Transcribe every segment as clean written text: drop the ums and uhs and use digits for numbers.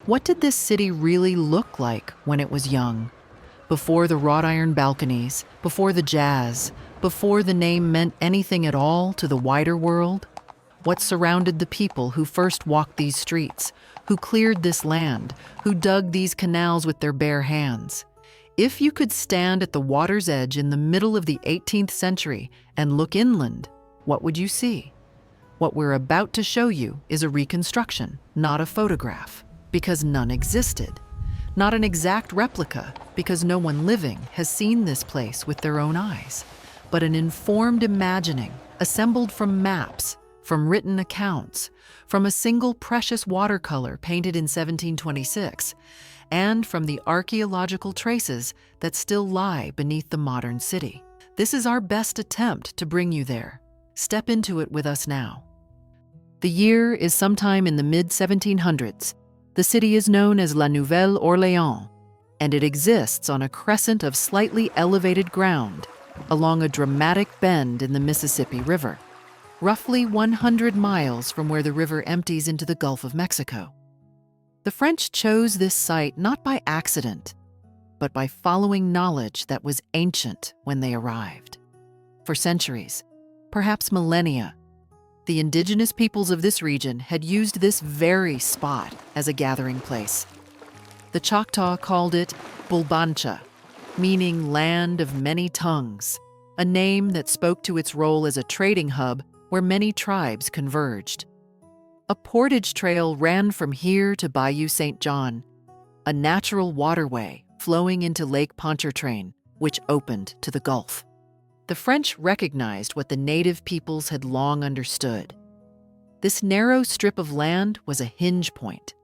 What did this city really look like when it was young? Before the wrought iron balconies, before the jazz, before the name meant anything at all to the wider world? What surrounded the people who first walked these streets, who cleared this land, who dug these canals with their bare hands? If you could stand at the water's edge in the middle of the 18th century and look inland, what would you see? What we're about to show you is a reconstruction, not a photograph, because none existed. Not an exact replica, because no one living has seen this place with their own eyes, but an informed imagining, assembled from maps, from written accounts, from a single precious watercolor painted in 1726, and from the archaeological traces that still lie beneath the modern city. This is our best attempt to bring you there. Step into it with us now. The year is sometime in the mid-1700s. The city is known as La Nouvelle Orléans, and it exists on a crescent of slightly elevated ground along a dramatic bend in the Mississippi River, roughly 100 miles from where the river empties into the Gulf of Mexico. The French chose this site not by accident, but by following knowledge that was ancient when they arrived. For centuries, perhaps millennia, the indigenous peoples of this region had used this very spot as a gathering place. The Choctaw called it Bulbancha, meaning land of many tongues, a name that spoke to its role as a trading hub where many tribes converged. A portage trail ran from here to Bayou St. John, a natural waterway flowing into Lake Pontchartrain, which opened to the Gulf. The French recognized what the native peoples had long understood. This narrow strip of land was a hinge point,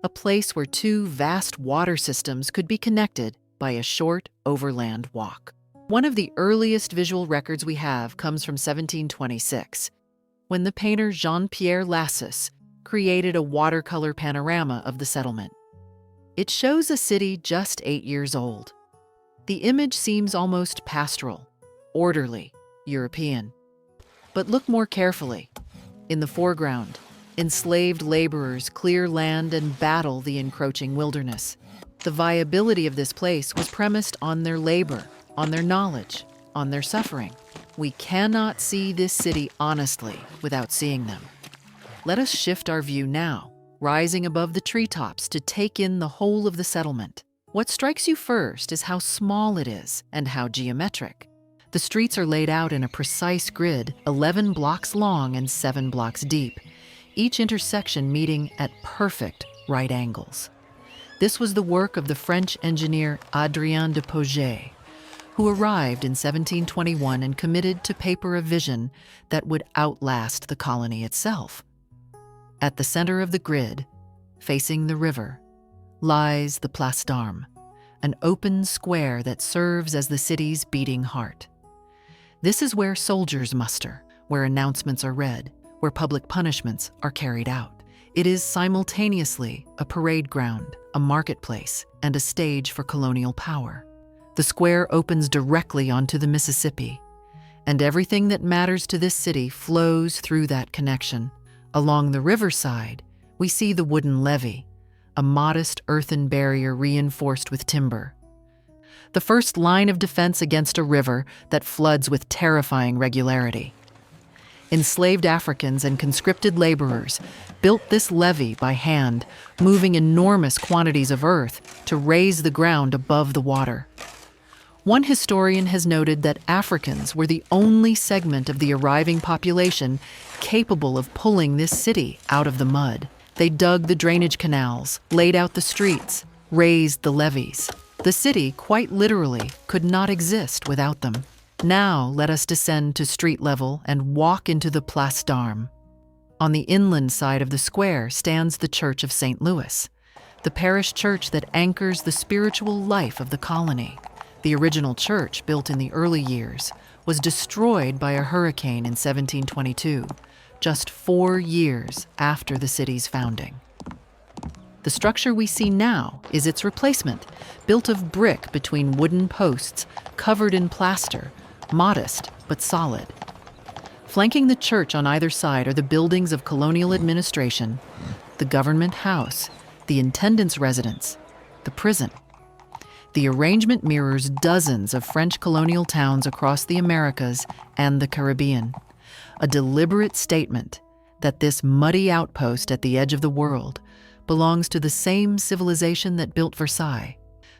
a place where two vast water systems could be connected by a short overland walk. One of the earliest visual records we have comes from 1726, when the painter Jean-Pierre Lassus created a watercolor panorama of the settlement. It shows a city just 8 years old. The image seems almost pastoral, orderly, European. But look more carefully. In the foreground, enslaved laborers clear land and battle the encroaching wilderness. The viability of this place was premised on their labor, on their knowledge, on their suffering. We cannot see this city honestly without seeing them. Let us shift our view now, rising above the treetops to take in the whole of the settlement. What strikes you first is how small it is and how geometric. The streets are laid out in a precise grid, 11 blocks long and 7 blocks deep, each intersection meeting at perfect right angles. This was the work of the French engineer Adrien de Pouget, who arrived in 1721 and committed to paper a vision that would outlast the colony itself. At the center of the grid, facing the river, lies the Place d'Armes, an open square that serves as the city's beating heart. This is where soldiers muster, where announcements are read, where public punishments are carried out. It is simultaneously a parade ground, a marketplace, and a stage for colonial power. The square opens directly onto the Mississippi, and everything that matters to this city flows through that connection. Along the riverside, we see the wooden levee, a modest earthen barrier reinforced with timber. The first line of defense against a river that floods with terrifying regularity. Enslaved Africans and conscripted laborers built this levee by hand, moving enormous quantities of earth to raise the ground above the water. One historian has noted that Africans were the only segment of the arriving population capable of pulling this city out of the mud. They dug the drainage canals, laid out the streets, raised the levees. The city, quite literally, could not exist without them. Now let us descend to street level and walk into the Place d'Armes. On the inland side of the square stands the Church of St. Louis, the parish church that anchors the spiritual life of the colony. The original church, built in the early years, was destroyed by a hurricane in 1722, just 4 years after the city's founding. The structure we see now is its replacement, built of brick between wooden posts, covered in plaster, modest but solid. Flanking the church on either side are the buildings of colonial administration, the government house, the intendant's residence, the prison. The arrangement mirrors dozens of French colonial towns across the Americas and the Caribbean, a deliberate statement that this muddy outpost at the edge of the world belongs to the same civilization that built Versailles.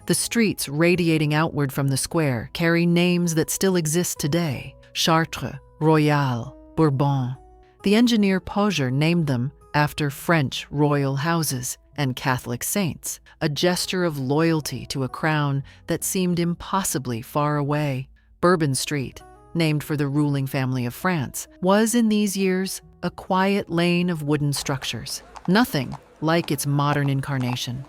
The streets radiating outward from the square carry names that still exist today: Chartres, Royal, Bourbon. The engineer Pogger named them after French royal houses and Catholic saints, a gesture of loyalty to a crown that seemed impossibly far away. Bourbon Street, named for the ruling family of France, was in these years a quiet lane of wooden structures, nothing like its modern incarnation.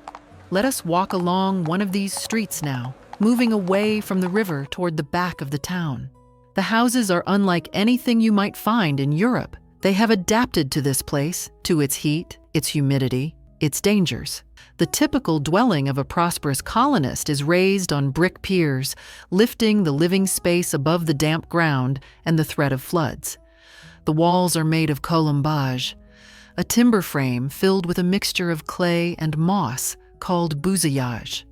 Let us walk along one of these streets now, moving away from the river toward the back of the town. The houses are unlike anything you might find in Europe. They have adapted to this place, to its heat, its humidity, its dangers. The typical dwelling of a prosperous colonist is raised on brick piers, lifting the living space above the damp ground and the threat of floods. The walls are made of colombage, a timber frame filled with a mixture of clay and moss called bousillage.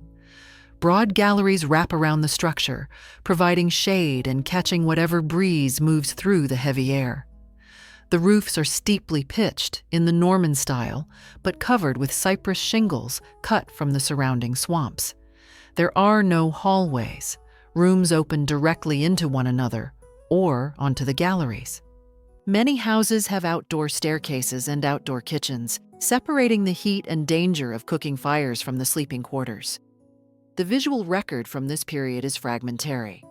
Broad galleries wrap around the structure, providing shade and catching whatever breeze moves through the heavy air. The roofs are steeply pitched in the Norman style, but covered with cypress shingles cut from the surrounding swamps. There are no hallways. Rooms open directly into one another or onto the galleries. Many houses have outdoor staircases and outdoor kitchens, separating the heat and danger of cooking fires from the sleeping quarters. The visual record from this period is fragmentary.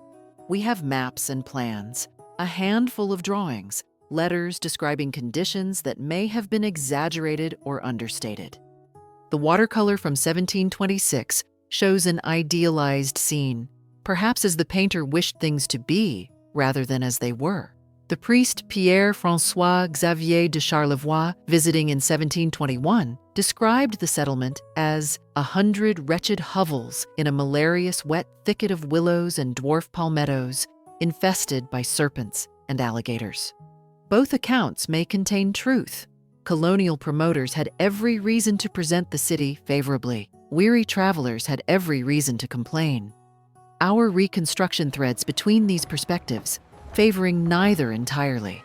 We have maps and plans, a handful of drawings, letters describing conditions that may have been exaggerated or understated. The watercolor from 1726 shows an idealized scene, perhaps as the painter wished things to be rather than as they were. The priest Pierre-François Xavier de Charlevoix, visiting in 1721, described the settlement as 100 wretched hovels in a malarious wet thicket of willows and dwarf palmettos, infested by serpents and alligators. Both accounts may contain truth. Colonial promoters had every reason to present the city favorably. Weary travelers had every reason to complain. Our reconstruction threads between these perspectives, favoring neither entirely.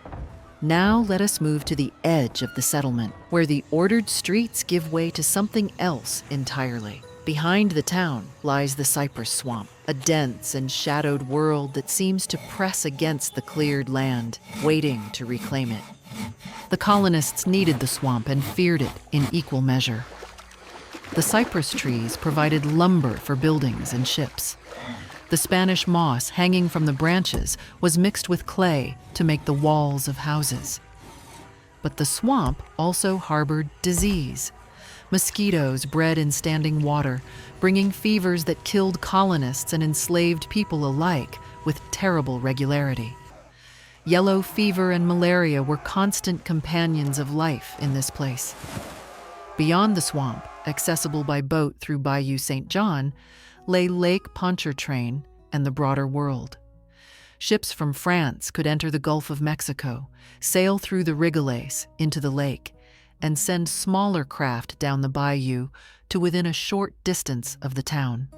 Now let us move to the edge of the settlement, where the ordered streets give way to something else entirely. Behind the town lies the cypress swamp, a dense and shadowed world that seems to press against the cleared land, waiting to reclaim it. The colonists needed the swamp and feared it in equal measure. The cypress trees provided lumber for buildings and ships. The Spanish moss hanging from the branches was mixed with clay to make the walls of houses. But the swamp also harbored disease. Mosquitoes bred in standing water, bringing fevers that killed colonists and enslaved people alike with terrible regularity. Yellow fever and malaria were constant companions of life in this place. Beyond the swamp, accessible by boat through Bayou St. John, lay Lake Pontchartrain and the broader world. Ships from France could enter the Gulf of Mexico, sail through the Rigolets into the lake, and send smaller craft down the bayou to within a short distance of the town.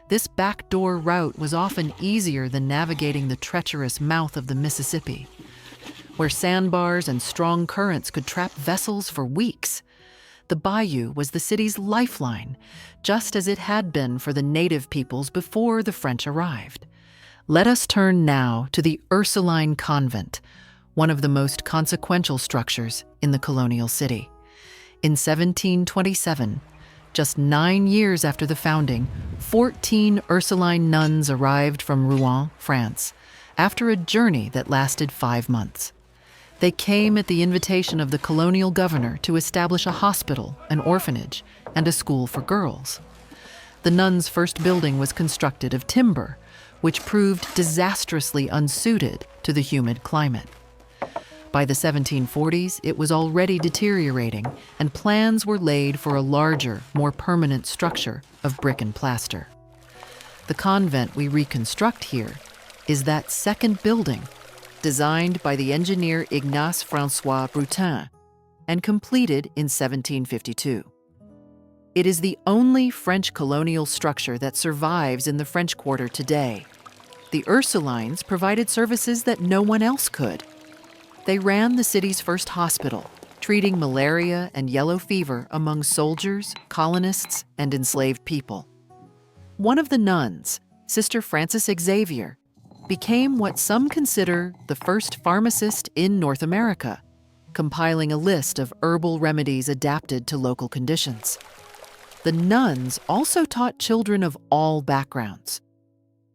This backdoor route was often easier than navigating the treacherous mouth of the Mississippi, where sandbars and strong currents could trap vessels for weeks. The bayou was the city's lifeline, just as it had been for the native peoples before the French arrived. Let us turn now to the Ursuline Convent, one of the most consequential structures in the colonial city. In 1727, just 9 years after the founding, 14 Ursuline nuns arrived from Rouen, France, after a journey that lasted 5 months. They came at the invitation of the colonial governor to establish a hospital, an orphanage, and a school for girls. The nuns' first building was constructed of timber, which proved disastrously unsuited to the humid climate. By the 1740s, it was already deteriorating, and plans were laid for a larger, more permanent structure of brick and plaster. The convent we reconstruct here is that second building, designed by the engineer Ignace François Brutin and completed in 1752. It is the only French colonial structure that survives in the French Quarter today. The Ursulines provided services that no one else could. They ran the city's first hospital, treating malaria and yellow fever among soldiers, colonists, and enslaved people. One of the nuns, Sister Frances Xavier, became what some consider the first pharmacist in North America, compiling a list of herbal remedies adapted to local conditions. The nuns also taught children of all backgrounds: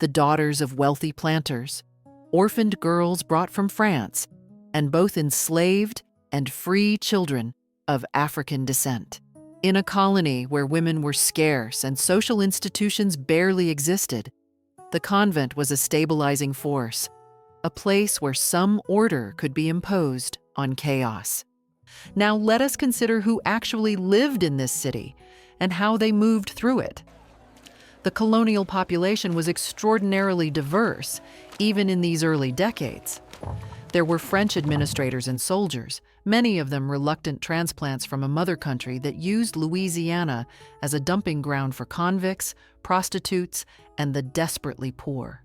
the daughters of wealthy planters, orphaned girls brought from France, and both enslaved and free children of African descent. In a colony where women were scarce and social institutions barely existed, the convent was a stabilizing force, a place where some order could be imposed on chaos. Now let us consider who actually lived in this city and how they moved through it. The colonial population was extraordinarily diverse, even in these early decades. There were French administrators and soldiers, many of them reluctant transplants from a mother country that used Louisiana as a dumping ground for convicts, prostitutes, and the desperately poor.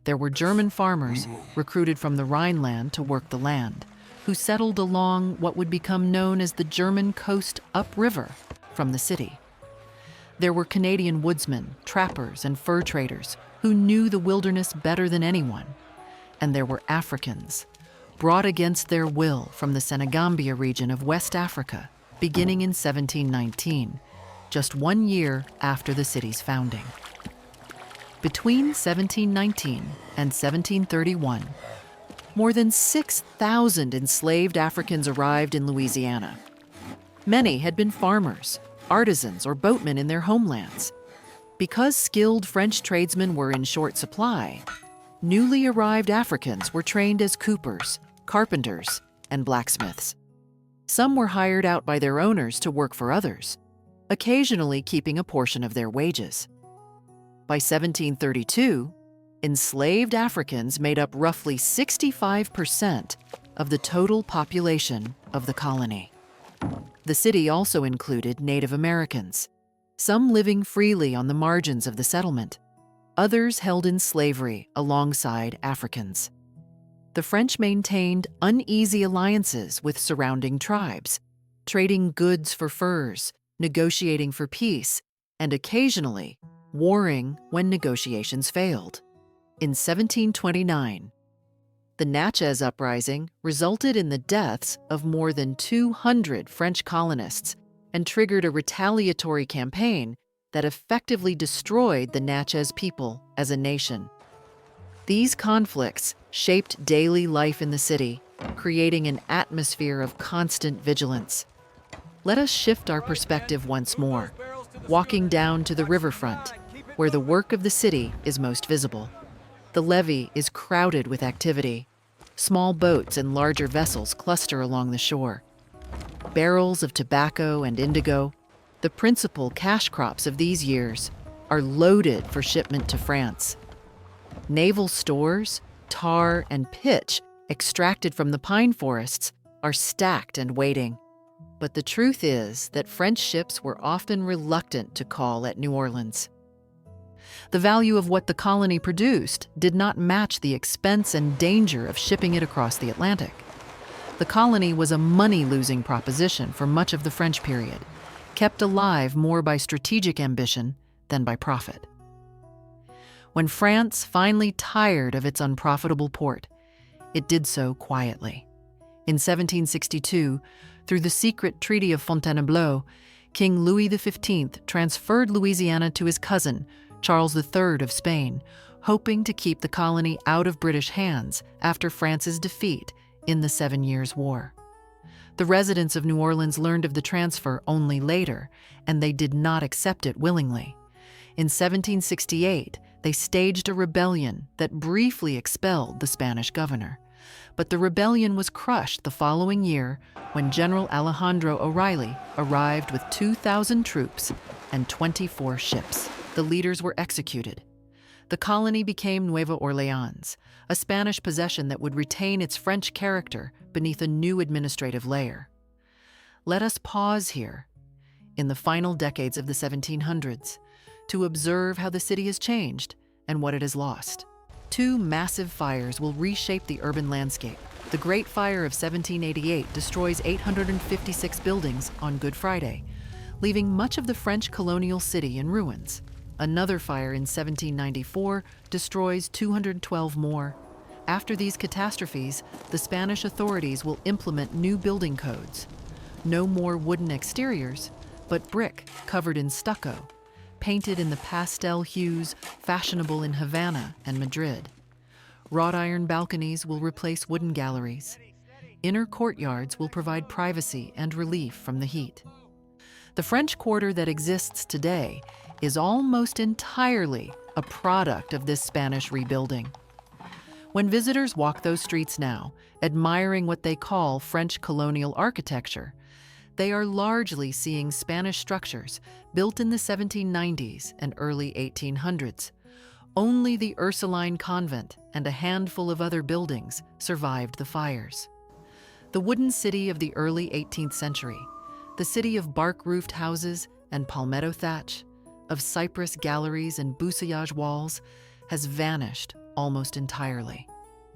There were German farmers recruited from the Rhineland to work the land, who settled along what would become known as the German coast upriver from the city. There were Canadian woodsmen, trappers, and fur traders who knew the wilderness better than anyone. And there were Africans, brought against their will from the Senegambia region of West Africa, beginning in 1719, just 1 year after the city's founding. Between 1719 and 1731, more than 6,000 enslaved Africans arrived in Louisiana. Many had been farmers, artisans, or boatmen in their homelands. Because skilled French tradesmen were in short supply, newly arrived Africans were trained as coopers, carpenters, and blacksmiths. Some were hired out by their owners to work for others, occasionally keeping a portion of their wages. By 1732, enslaved Africans made up roughly 65% of the total population of the colony. The city also included Native Americans, some living freely on the margins of the settlement, others held in slavery alongside Africans. The French maintained uneasy alliances with surrounding tribes, trading goods for furs, negotiating for peace, and occasionally warring when negotiations failed. In 1729, the Natchez Uprising resulted in the deaths of more than 200 French colonists and triggered a retaliatory campaign that effectively destroyed the Natchez people as a nation. These conflicts shaped daily life in the city, creating an atmosphere of constant vigilance. Let us shift our perspective once more, walking down to the riverfront, where the work of the city is most visible. The levee is crowded with activity. Small boats and larger vessels cluster along the shore. Barrels of tobacco and indigo, the principal cash crops of these years, are loaded for shipment to France. Naval stores, tar, and pitch extracted from the pine forests are stacked and waiting. But the truth is that French ships were often reluctant to call at New Orleans. The value of what the colony produced did not match the expense and danger of shipping it across the Atlantic. The colony was a money-losing proposition for much of the French period, kept alive more by strategic ambition than by profit. When France finally tired of its unprofitable port, it did so quietly. In 1762, through the secret Treaty of Fontainebleau, King Louis XV transferred Louisiana to his cousin, Charles III of Spain, hoping to keep the colony out of British hands after France's defeat in the 7 Years' War. The residents of New Orleans learned of the transfer only later, and they did not accept it willingly. In 1768, they staged a rebellion that briefly expelled the Spanish governor. But the rebellion was crushed the following year when General Alejandro O'Reilly arrived with 2,000 troops and 24 ships. The leaders were executed. The colony became Nueva Orleans, a Spanish possession that would retain its French character beneath a new administrative layer. Let us pause here. in the final decades of the 1700s to observe how the city has changed and what it has lost. Two massive fires will reshape the urban landscape. The Great Fire of 1788 destroys 856 buildings on Good Friday, leaving much of the French colonial city in ruins. Another fire in 1794 destroys 212 more. After these catastrophes, the Spanish authorities will implement new building codes. No more wooden exteriors, but brick covered in stucco, painted in the pastel hues fashionable in Havana and Madrid. Wrought iron balconies will replace wooden galleries. Inner courtyards will provide privacy and relief from the heat. The French Quarter that exists today is almost entirely a product of this Spanish rebuilding. When visitors walk those streets now, admiring what they call French colonial architecture, they are largely seeing Spanish structures built in the 1790s and early 1800s. Only the Ursuline convent and a handful of other buildings survived the fires. The wooden city of the early 18th century, the city of bark-roofed houses and palmetto thatch, of cypress galleries and buissonnage walls, has vanished almost entirely.